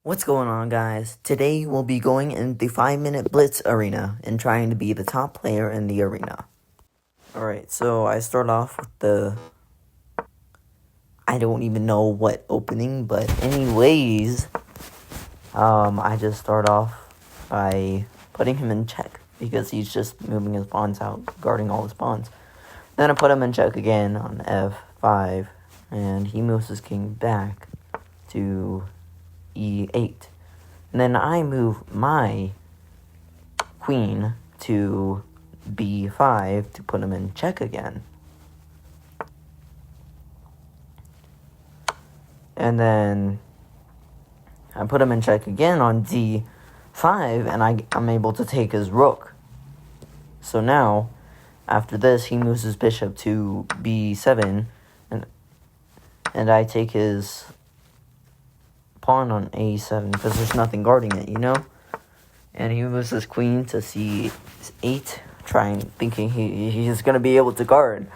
What's going on, guys? Today we'll be going in the 5-minute blitz arena and trying to be the top player in the arena. Alright, so I start off with I don't even know what opening, but anyways, I just start off by putting him in check because he's just moving his pawns out, guarding all his pawns. Then I put him in check again on F5, and he moves his king back to E8. And then I move my queen to B5 to put him in check again. And then I put him in check again on D5, and I'm able to take his rook. So now, after this, he moves his bishop to B7, and I take his pawn on A7 because there's nothing guarding it, you know? And he moves his queen to C8, thinking he's going to be able to guard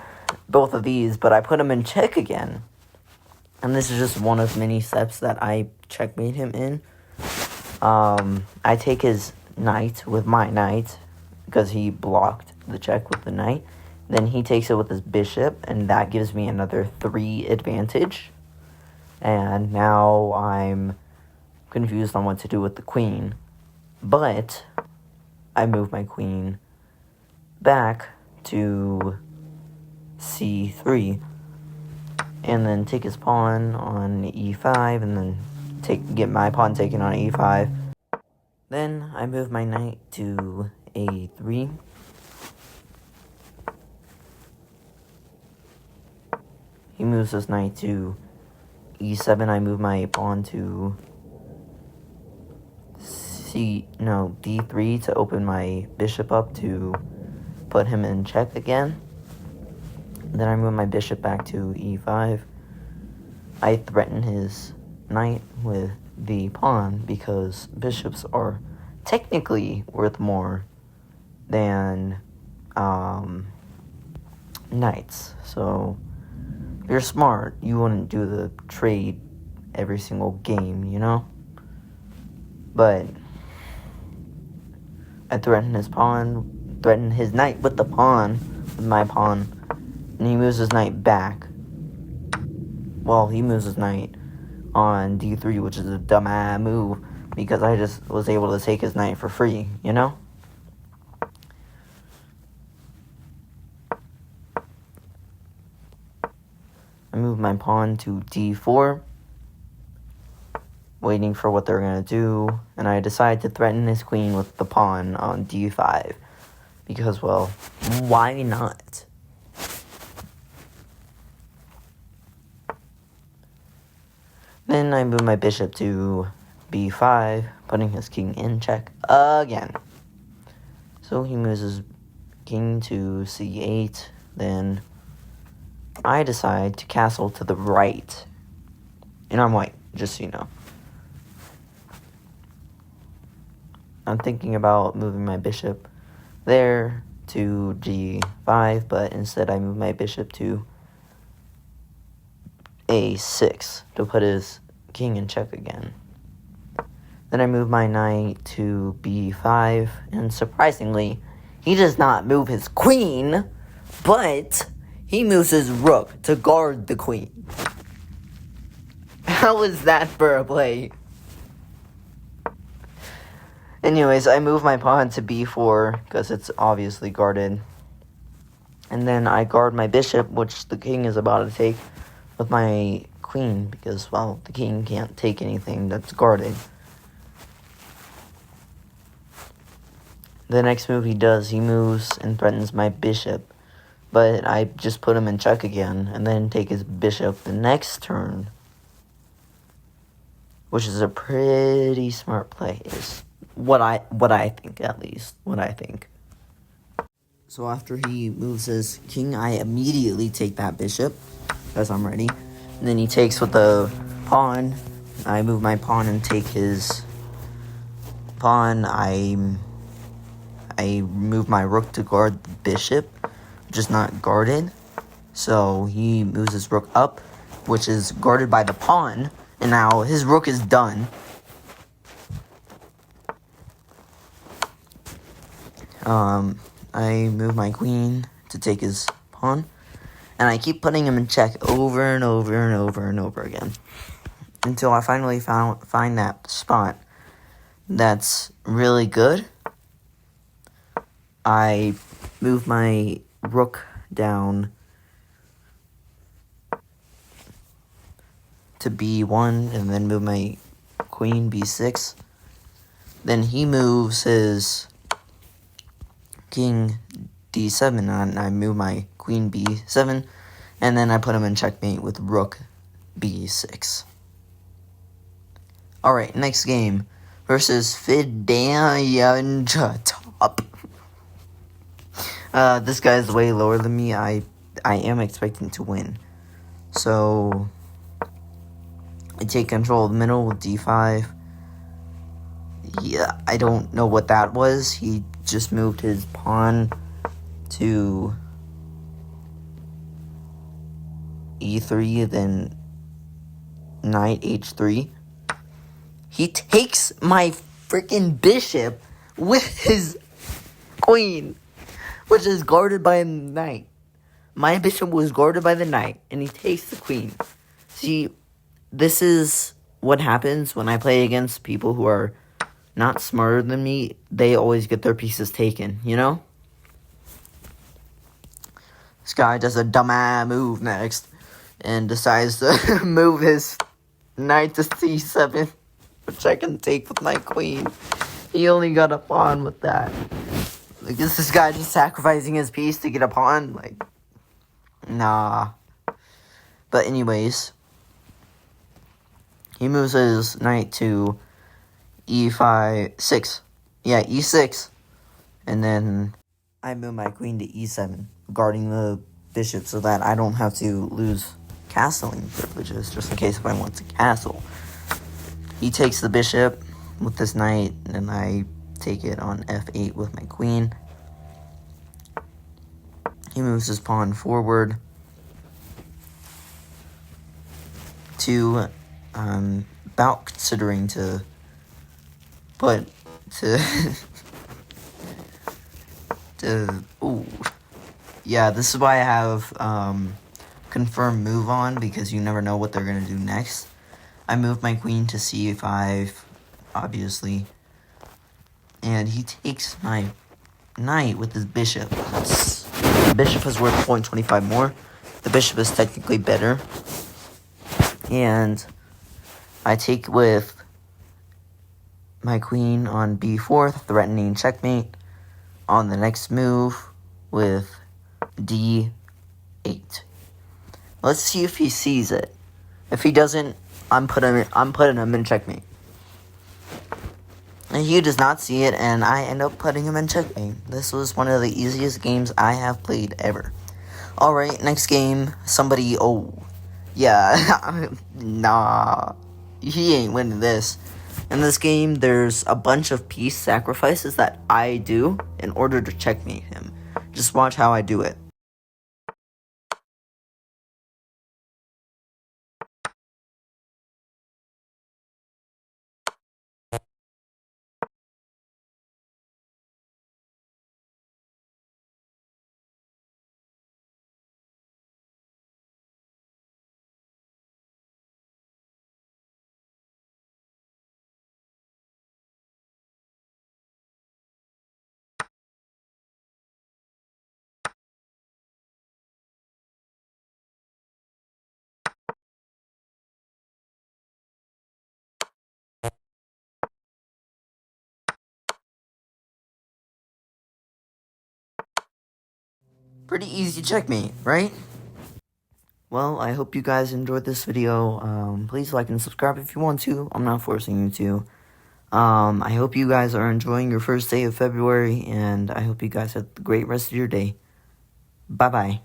both of these, but I put him in check again. And this is just one of many steps that I checkmate him in. I take his knight with my knight because he blocked the check with the knight. Then he takes it with his bishop, and that gives me another 3 advantage. And now I'm confused on what to do with the queen. But I move my queen back to C3. And then take his pawn on E5. And then get my pawn taken on E5. Then I move my knight to A3. He moves his knight to E7, I move my pawn to D3 to open my bishop up to put him in check again. Then I move my bishop back to E5. I threaten his knight with the pawn because bishops are technically worth more than knights. So if you're smart, you wouldn't do the trade every single game, you know? But I threaten his knight with the pawn, with my pawn, and he moves his knight back. Well, he moves his knight on D3, which is a dumb move, because I just was able to take his knight for free, you know? I move my pawn to D4, waiting for what they're going to do, and I decide to threaten his queen with the pawn on D5, because, well, why not? Then I move my bishop to B5, putting his king in check again. So he moves his king to C8, then I decide to castle to the right. And I'm white, just so you know. I'm thinking about moving my bishop there to G5, but instead I move my bishop to A6 to put his king in check again. Then I move my knight to B5, and surprisingly, he does not move his queen, but he moves his rook to guard the queen. How is that for a play? Anyways, I move my pawn to B4 because it's obviously guarded. And then I guard my bishop, which the king is about to take, with my queen because, well, the king can't take anything that's guarded. The next move he does, he moves and threatens my bishop. But I just put him in check again, and then take his bishop the next turn. Which is a pretty smart play, is what I think, at least. What I think. So after he moves his king, I immediately take that bishop, because I'm ready. And then he takes with the pawn. I move my pawn and take his pawn. I move my rook to guard the bishop, which is not guarded. So he moves his rook up, which is guarded by the pawn. And now his rook is done. I move my queen to take his pawn, and I keep putting him in check over and over and over and over again until I finally find that spot that's really good. I move my rook down to b1 and then move my queen b6. Then he moves his king d7 and I move my queen b7, and then I put him in checkmate with rook b6. Alright, next game versus Fidanza Top. This guy's way lower than me. I am expecting to win. So I take control of the middle with d5. Yeah, I don't know what that was. He just moved his pawn to e3, then knight h3. He takes my freaking bishop with his queen, which is guarded by a knight. My bishop was guarded by the knight, and he takes the queen. See, this is what happens when I play against people who are not smarter than me. They always get their pieces taken, you know? This guy does a dumbass move next and decides to move his knight to c7, which I can take with my queen. He only got a pawn with that. Like, is this guy just sacrificing his piece to get a pawn? Like, nah. But anyways, he moves his knight to e6. Yeah, e6. And then I move my queen to e7, guarding the bishop so that I don't have to lose castling privileges, just in case if I want to castle. He takes the bishop with this knight, and I take it on f8 with my queen. He moves his pawn forward to, about considering to put to ooh. Yeah, this is why I have confirm move on, because you never know what they're gonna do next. I moved my queen to c5, obviously, and he takes my knight with his bishop. The bishop is worth 0.25 more. The bishop is technically better, and I take with my queen on b4, threatening checkmate on the next move with d8. Let's see if he sees it. If he doesn't, I'm putting him in checkmate. And he does not see it, and I end up putting him in checkmate. This was one of the easiest games I have played ever. Alright, next game, somebody, nah, he ain't winning this. In this game, there's a bunch of piece sacrifices that I do in order to checkmate him. Just watch how I do it. Pretty easy checkmate, right? Well, I hope you guys enjoyed this video. Please like and subscribe if you want to. I'm not forcing you to. I hope you guys are enjoying your first day of February, and I hope you guys have a great rest of your day. Bye-bye.